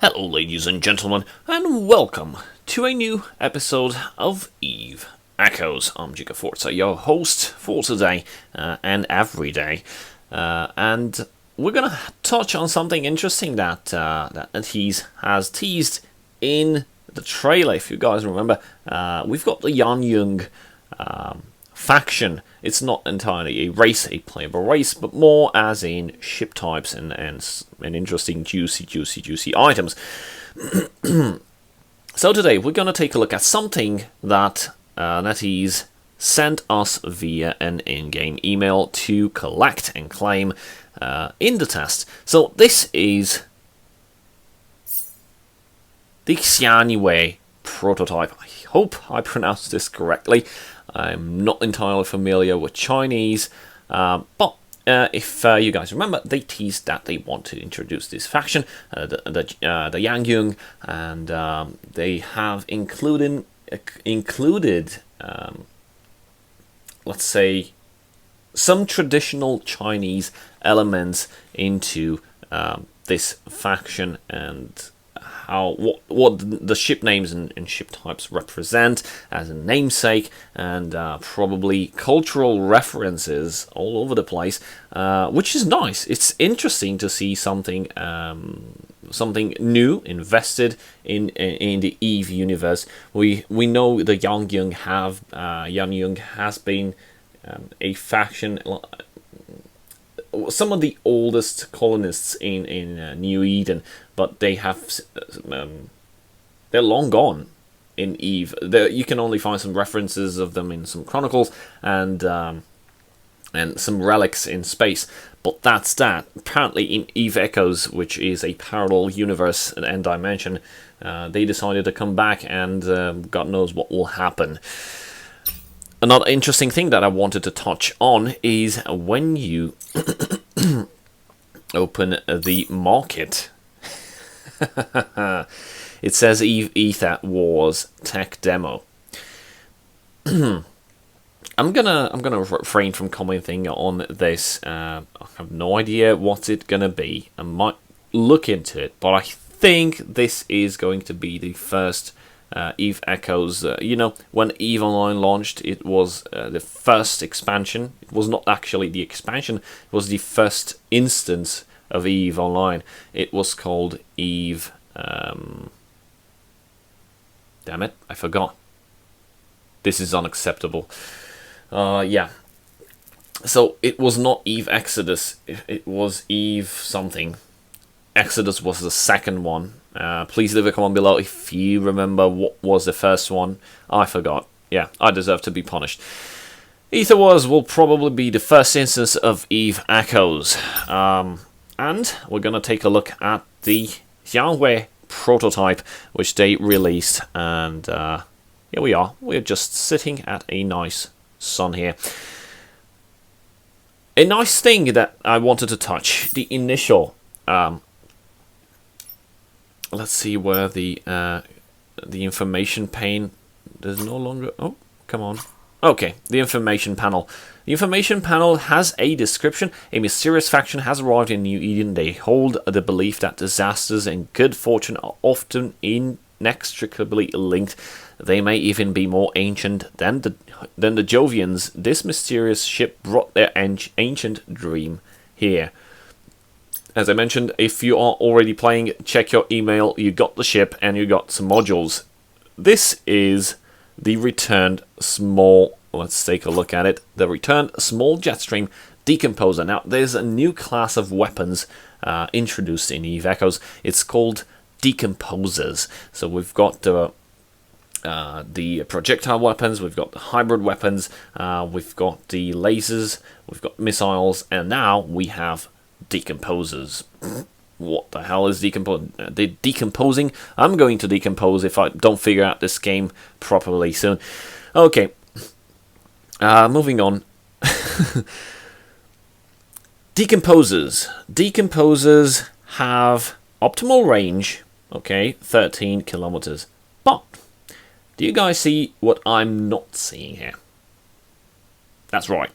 Hello, ladies and gentlemen, and welcome to a new episode of Eve Echoes. I'm GicaForta, your host for today and every day, and we're gonna touch on something interesting that he has teased in the trailer. If you guys remember, we've got the YanJung faction. It's not entirely a race, a playable race, but more as in ship types and interesting juicy items. So today we're gonna take a look at something that NetEase sent us via an in-game email to collect and claim in the test. So this is the Xian-yue prototype. I hope I pronounced this correctly. I'm not entirely familiar with Chinese, but if you guys remember, they teased that they want to introduce this faction, the YanJung, and they have included let's say, some traditional Chinese elements into this faction, and what the ship names and ship types represent as a namesake, and probably cultural references all over the place, which is nice. It's interesting to see something new invested in the Eve universe. We know the YanJung has been a faction. Some of the oldest colonists in New Eden, but they have they're long gone in Eve. You can only find some references of them in some chronicles and some relics in space. But that's that. Apparently, in Eve Echoes, which is a parallel universe and dimension, they decided to come back, and God knows what will happen. Another interesting thing that I wanted to touch on is when you open the market, it says Eve Ether Wars Tech Demo. I'm gonna refrain from commenting on this. I have no idea what's it gonna be. I might look into it, but I think this is going to be the first Eve Echoes. When Eve Online launched, it was the first expansion. It was not actually the expansion, it was the first instance of Eve Online. It was called Eve... damn it, I forgot. This is unacceptable. Yeah. So it was not Eve Exodus, it was Eve something. Exodus was the second one. Please leave a comment below if you remember what was the first one. I forgot. Yeah, I deserve to be punished. Ether Wars will probably be the first instance of Eve Echoes. And we're going to take a look at the Xian-yue prototype, which they released. And here we are. We're just sitting at a nice sun here. A nice thing that I wanted to touch, the initial... let's see where the information pane... There's no longer... Oh, come on. Okay, the information panel. The information panel has a description. A mysterious faction has arrived in New Eden. They hold the belief that disasters and good fortune are often inextricably linked. They may even be more ancient than the Jovians. This mysterious ship brought their ancient dream here. As I mentioned, if you are already playing, check your email. You got the ship and you got some modules. This is the returned small... Let's take a look at it. The returned small jetstream Decomposer. Now, there's a new class of weapons introduced in Eve Echoes. It's called Decomposers. So we've got the projectile weapons, we've got the hybrid weapons, we've got the lasers, we've got missiles, and now we have Decomposers. What the hell is decomposing? I'm going to decompose if I don't figure out this game properly soon. Okay. Moving on. Decomposers. Decomposers have optimal range, okay, 13 kilometers. But do you guys see what I'm not seeing here? That's right.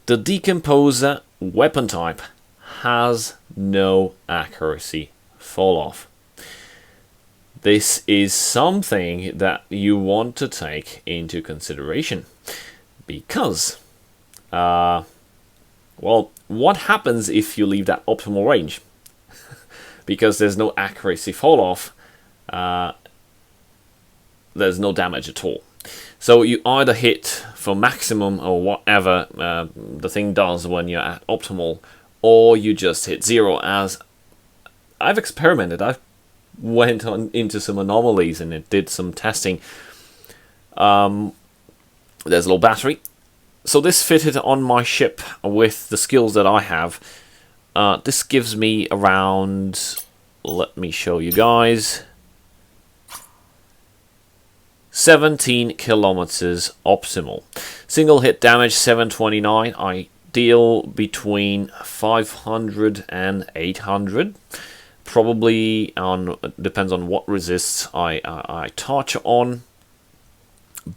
The Decomposer weapon type has no accuracy fall off. this is something that you want to take into consideration, because well, what happens if you leave that optimal range? Because there's no accuracy fall off, there's no damage at all. So you either hit for maximum or whatever the thing does when you're at optimal, or you just hit 0, as I've experimented. I went into some anomalies and it did some testing. There's a low battery. So this fitted on my ship with the skills that I have. This gives me around, let me show you guys, 17 kilometers optimal. Single hit damage 729. I deal between 500 and 800. Probably depends on what resists I touch on.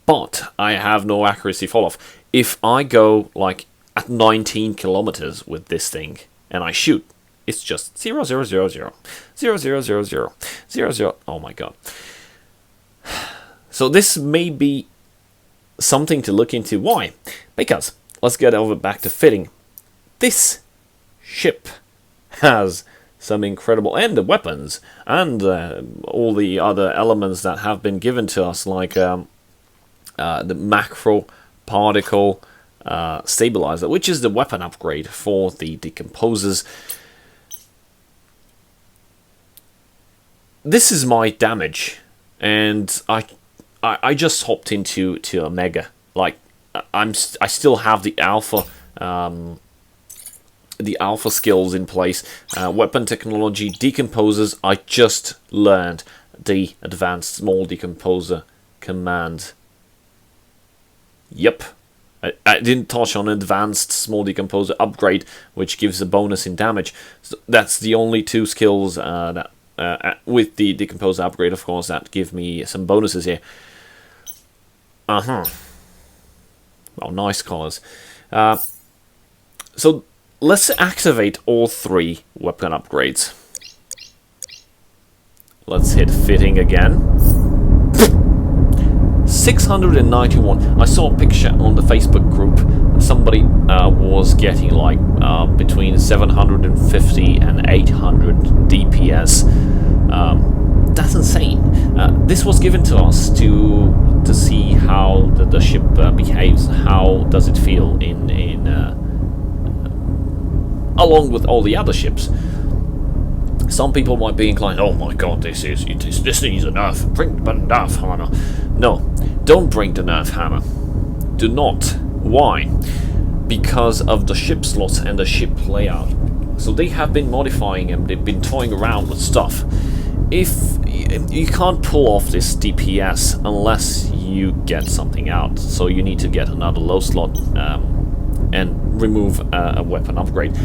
But I have no accuracy fall off. If I go like at 19 kilometers with this thing and I shoot, it's just 0, 0, 0, 0, 0, 0, 0, 0, 0, 0. Oh my god. So this may be something to look into. Why? Because, let's get over back to fitting. This ship has some incredible, and the weapons, and all the other elements that have been given to us, like the macro particle stabilizer, which is the weapon upgrade for the Decomposers. This is my damage, and I just hopped into a mega. Like I still have the alpha skills in place. Weapon technology, Decomposers. I just learned the advanced small decomposer command. Yep. I didn't touch on advanced small decomposer upgrade, which gives a bonus in damage. So that's the only two skills that with the Decomposer upgrade, of course, that give me some bonuses here. Oh, nice colors. So let's activate all 3 weapon upgrades. Let's hit fitting again. 691. I saw a picture on the Facebook group. Somebody was getting like between 750 and 800 DPS. That's insane. This was given to us to see how the ship behaves. How does it feel in along with all the other ships. Some people might be inclined, oh my god, this needs a nerf. Bring the nerf hammer. No, don't bring the nerf hammer. Do not. Why? Because of the ship slots and the ship layout. So they have been modifying them, they've been toying around with stuff. If you can't pull off this DPS unless you get something out, so you need to get another low slot and remove a weapon upgrade.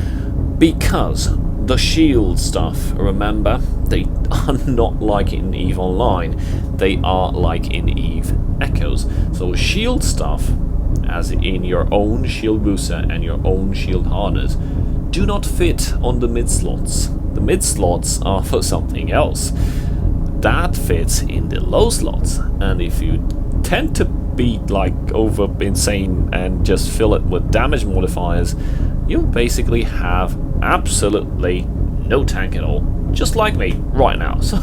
Because the shield stuff, remember, they are not like in EVE Online, they are like in EVE Echoes. So shield stuff, as in your own shield booster and your own shield harness, do not fit on the mid slots. The mid slots are for something else. That fits in the low slots, and if you tend to be like over insane and just fill it with damage modifiers, you'll basically have absolutely no tank at all, just like me right now. So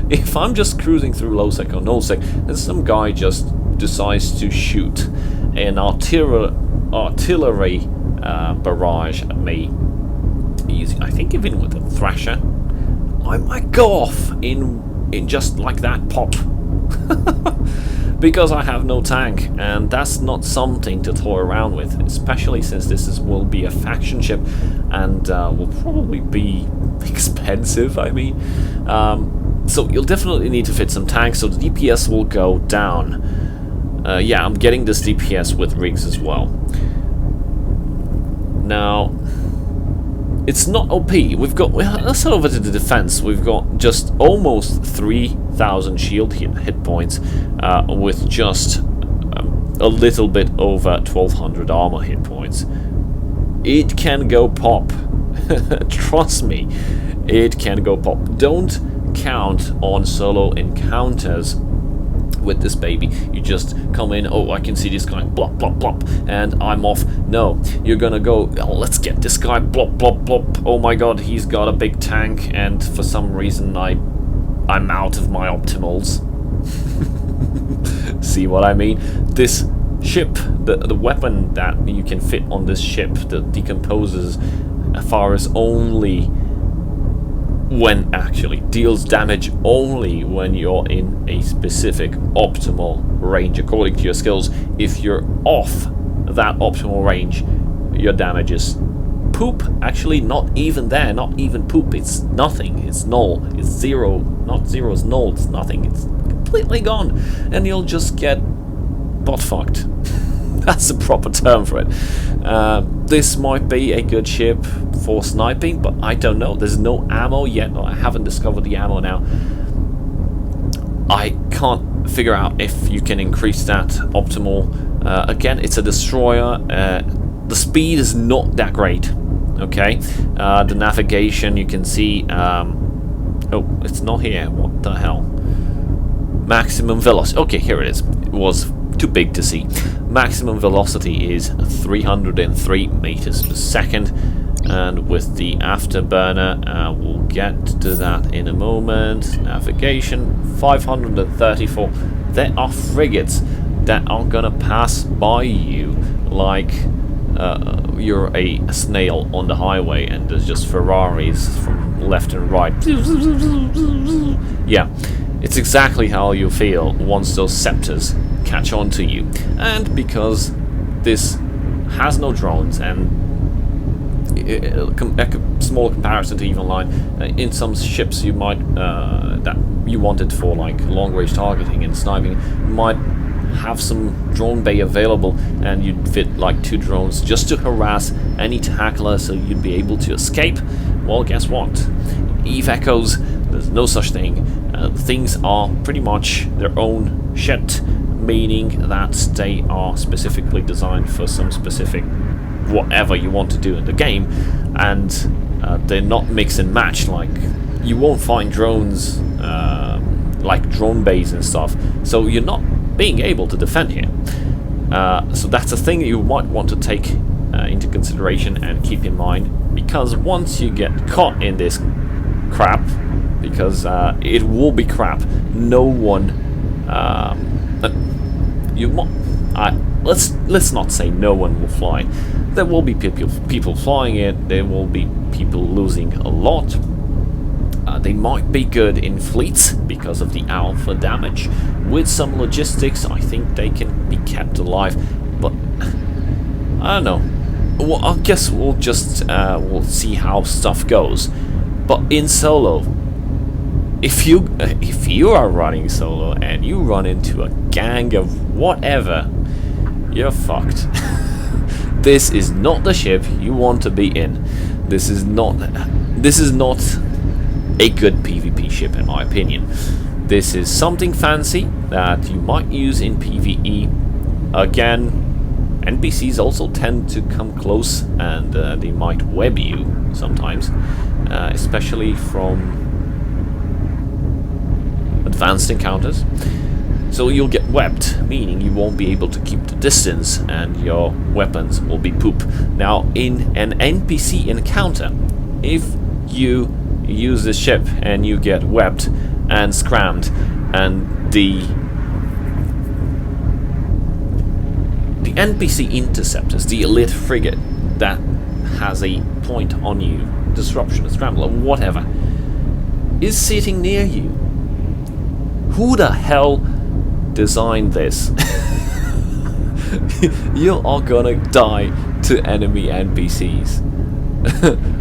if I'm just cruising through low sec or no sec and some guy just decides to shoot an artillery barrage at me using, I think even with a thrasher, I might go off in just like that pop. Because I have no tank, and that's not something to toy around with, especially since this will be a faction ship and will probably be expensive, I mean. So you'll definitely need to fit some tanks, so the DPS will go down. Yeah, I'm getting this DPS with rigs as well. Now, it's not OP. Let's head over to the defense. We've got just almost 3,000 shield hit points with just a little bit over 1,200 armor hit points. It can go pop. Trust me, it can go pop. Don't count on solo encounters with this baby. You just come in, oh, I can see this guy, blop, blop, blop, and I'm off. No, you're gonna go, oh, let's get this guy, blop, blop, blop. Oh my god, he's got a big tank, and for some reason I'm out of my optimals. See what I mean? This ship, the weapon that you can fit on this ship, the Decomposers, fires only when actually deals damage only when you're in a specific optimal range according to your skills. If you're off that optimal range, your damage is poop. Actually, not even there, not even poop. It's nothing. It's null. It's zero. Not zero, it's null. It's nothing. It's completely gone, and you'll just get butt fucked. That's the proper term for it. This might be a good ship for sniping, but I don't know. There's no ammo yet. I haven't discovered the ammo now. I can't figure out if you can increase that optimal. Again, it's a destroyer. The speed is not that great. Okay. The navigation, you can see. Oh, it's not here. What the hell? Maximum velocity. Okay, here it is. It was too big to see. Maximum velocity is 303 meters per second, and with the afterburner, we'll get to that in a moment. Navigation 534. There are frigates that are gonna pass by you like you're a snail on the highway, and there's just Ferraris from left and right. Yeah, it's exactly how you feel once those scepters catch on to you. And because this has no drones, and a small comparison to even line, in some ships you might that you wanted for like long range targeting and sniping, you might have some drone bay available, and you'd fit like 2 drones just to harass any tackler so you'd be able to escape. Well, guess what? Eve echoes, there's no such thing. Things are pretty much their own shit, meaning that they are specifically designed for some specific whatever you want to do in the game, and they're not mix and match. Like, you won't find drones like drone bays and stuff, so you're not being able to defend here. So that's a thing that you might want to take into consideration and keep in mind, because once you get caught in this crap, because it will be crap, no one let's not say no one will fly. There will be people flying it. There will be people losing a lot. They might be good in fleets because of the alpha damage. With some logistics, I think they can be kept alive. But I don't know. Well, I guess we'll just we'll see how stuff goes. But in solo, if you are running solo and you run into a gang of whatever, you're fucked. This is not the ship you want to be in. This is not a good PvP ship, in my opinion. This is something fancy that you might use in PvE. Again, NPCs also tend to come close, and they might web you sometimes, especially from advanced encounters. So you'll get webbed, meaning you won't be able to keep the distance, and your weapons will be poop. Now, in an NPC encounter, if you use this ship and you get webbed and scrammed, and the NPC interceptors, the elite frigate that has a point on you, disruption, a scramble, or whatever, is sitting near you, who the hell designed this? You are gonna die to enemy NPCs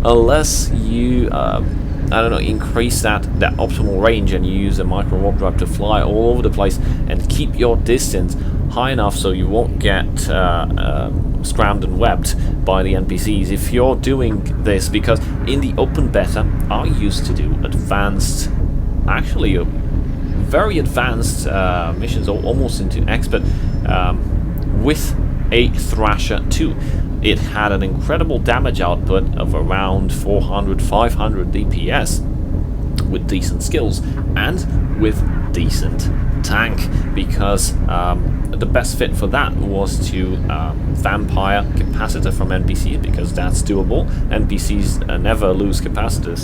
unless you I don't know, increase that optimal range, and you use a micro warp drive to fly all over the place and keep your distance high enough so you won't get scrammed and webbed by the NPCs. If you're doing this, because in the open beta I used to do advanced, actually very advanced missions, or almost into expert, with a Thrasher 2. It had an incredible damage output of around 400-500 DPS, with decent skills and with decent tank, because the best fit for that was to vampire capacitor from NPCs, because that's doable. NPCs never lose capacitors,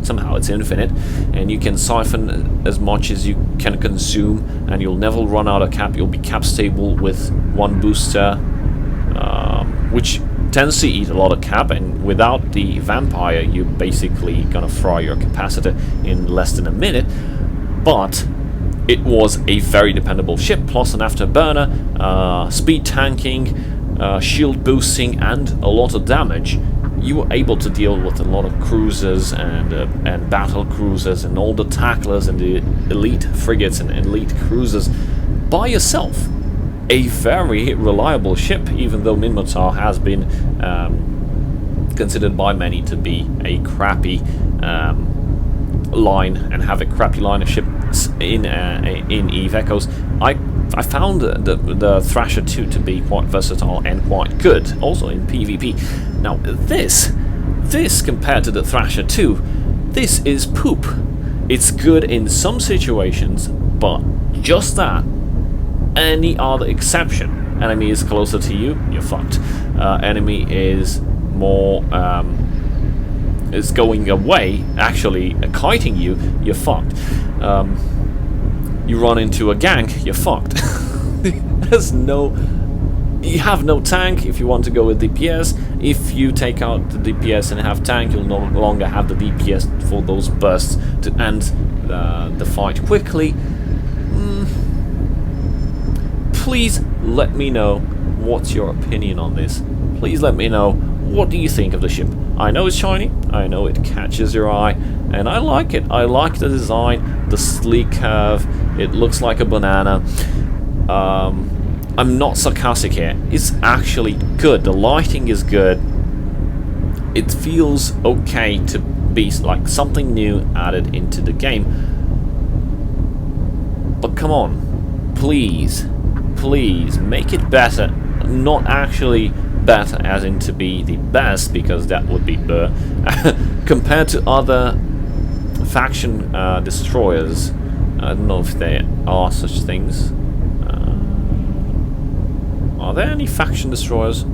somehow it's infinite, and you can siphon as much as you can consume, and you'll never run out of cap. You'll be cap stable with one booster, which tends to eat a lot of cap, and without the vampire you're basically gonna fry your capacitor in less than a minute. But it was a very dependable ship, plus an afterburner, speed tanking, shield boosting, and a lot of damage. You were able to deal with a lot of cruisers and battle cruisers and all the tacklers and the elite frigates and elite cruisers by yourself. A very reliable ship, even though Mmorpg has been considered by many to be a crappy line and have a crappy line of ships in Eve Echoes. I found the Thrasher 2 to be quite versatile and quite good, also in PvP. Now this compared to the Thrasher 2, this is poop. It's good in some situations, but just that. Any other exception, enemy is closer to you, you're fucked. Enemy is more is going away, actually kiting you, you're fucked. You run into a gank, you're fucked. You have no tank if you want to go with DPS. If you take out the DPS and have tank, you'll no longer have the DPS for those bursts to end the fight quickly. Please let me know what's your opinion on this. Please let me know, what do you think of the ship? I know it's shiny, I know it catches your eye, and I like it. I like the design, the sleek curve, it looks like a banana. I'm not sarcastic here, it's actually good. The lighting is good. It feels okay to be like something new added into the game. But come on, please make it better. Not actually better as in to be the best, because that would be compared to other faction destroyers. I don't know if there are such things. Are there any faction destroyers?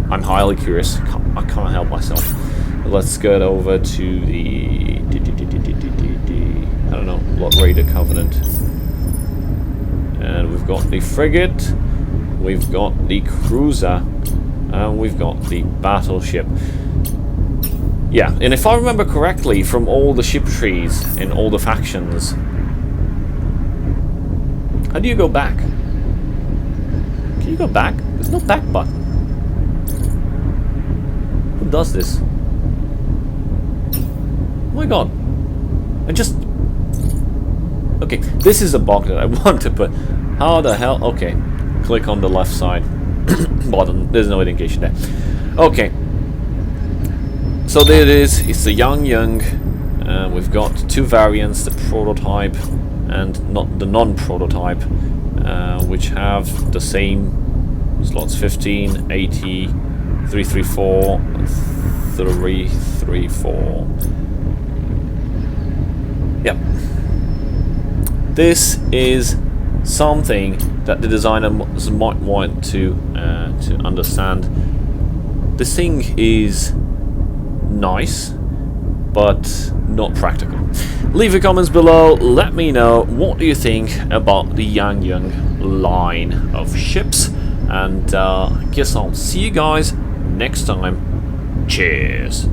I'm highly curious. I can't help myself. Let's get over to the I don't know, Blood Raider Covenant. And we've got the frigate, we've got the cruiser, and we've got the battleship. Yeah, and if I remember correctly, from all the ship trees in all the factions, how do you go back? Can you go back? There's no back button. Who does this? Oh my god. Okay, this is a bug that I want to put. How the hell? Okay, click on the left side button. There's no indication there. Okay, so there it is. It's the YanJung. We've got two variants: the prototype and not the non-prototype, which have the same slots: 15, 80, 334, 334. Yep. This is something that the designers might want to understand. This thing is nice, but not practical. Leave your comments below. Let me know what do you think about the YanJung line of ships, and guess I'll see you guys next time. Cheers.